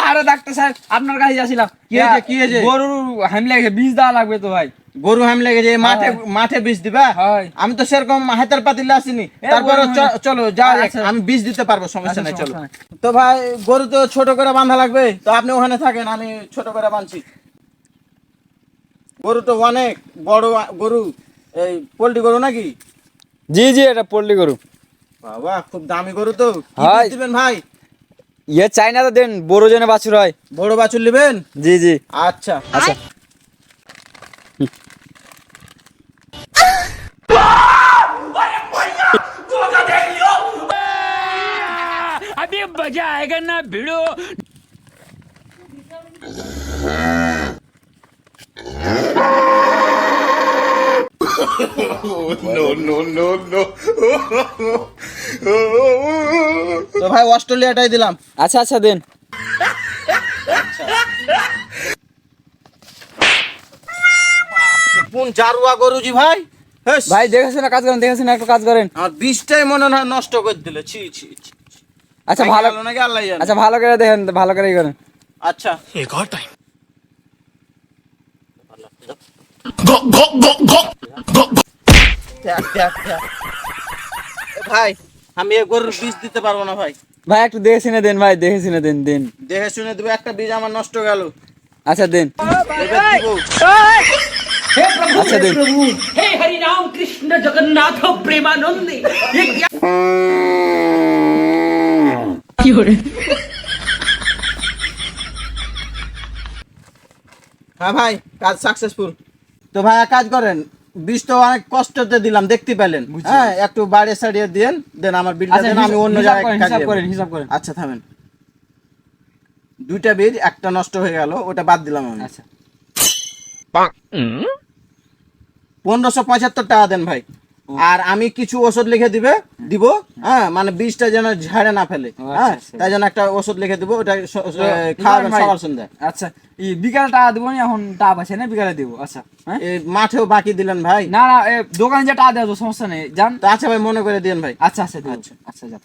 আরে ডাক্তার সাহেব আপনার কাছে যাচ্ছিলাম। কি হয়েছে? গরুর হাম লেগে বীজ দেওয়া লাগবে তো ভাই। গরু হাম লেগেছে, মাঠে মাঠে বীজ দিবা? আমি তো সেরকম হাতের পাতিলে আসিনি। তারপর চলো যাও, আমি বীজ দিতে পারবো, সমস্যা নাই, চলো। তো ভাই গরু তো ছোট করে বাঁধা লাগবে, তো আপনি ওখানে থাকেন, আমি ছোট করে বাঁধছি। গরু তো অনেক বড় গরু, এই পোল্ট্রি গরু নাকি? জি জি, এটা পোল্ট্রি গরু। বাবা খুব দামি গরু তো, কি ভাই বীজ দিবেন ভাই? ইয়ে চাইনা তো দেন, বড় জনে বাছুর হয়। বড় বাছুর নেবেন? জি জি। আচ্ছা আচ্ছা। अभी मजा आएगा ना भिड़ो। তো ভাই অস্ট্রেলিয়াটাই দিলাম। আচ্ছা আচ্ছা দেন। কোন জারুয়া গরুজি ভাই? ভাই দেখেছেন কাজ করেন, দেখেছেন একটা কাজ করেন। আর বীজটাই মনে হয় নষ্ট করে দিলে, ছি ছি ছি। আচ্ছা ভালো নাকি আল্লাহ জানে। আচ্ছা ভালো করে দেখেন, ভালো করেই করেন। আচ্ছা एक और टाइम। ভাই আমি এই গরুর বীজ দিতে পারবো না ভাই। ভাই একটু দেখে শুনে দেন ভাই, দেখে শুনে দেন দেন। দেখে শুনে দেবো, একটা বীজ আমার নষ্ট গেল। আচ্ছা দেন। এবার দিবো। हे प्रभु, अच्छा, हे देख। प्रभु, हे हरि राम कृष्ण जगन्नाथ प्रेमानंद, ये क्या हो रहा है? হ্যাঁ ভাই কাজ সাকসেসফুল। তো ভাই এক কাজ করেন, বীজ তো অনেক কষ্টতে দিলাম, দেখতে পেলেন। হ্যাঁ একটু বাইরে সাইডে দেন, দেন আমার বীজটা আচ্ছা দেন, আমি অন্য হিসাব জায়গায় করেন, কাজে হিসাব যাবো। করেন, হিসাব করেন। আচ্ছা থামেন, দুইটা বীজ, একটা নষ্ট হয়ে গেল, ওটা বাদ দিলাম আমি। আচ্ছা 1575 টাকা দেন ভাই। আর আমি কিছু ওষুধ লিখে দিব, হ্যাঁ মানে বীজটা যেন ঝাড়ে না ফেলে, হ্যাঁ তাই জন্য একটা ওষুধ লিখে দিব, ওটা খাওয়াবেন সকাল সন্ধ্যা। আচ্ছা এই বিকালে টাকা দিব, এখন টাকা পাচ্ছে না, বিকালে দিব। আচ্ছা হ্যাঁ, এই মাঠেও বাকি দিলেন ভাই? না না দোকানে যে টাকা দেওয়া সমস্যা নেই, যান। তো আচ্ছা ভাই মনে করে দিন ভাই। আচ্ছা আচ্ছা আচ্ছা আচ্ছা যান।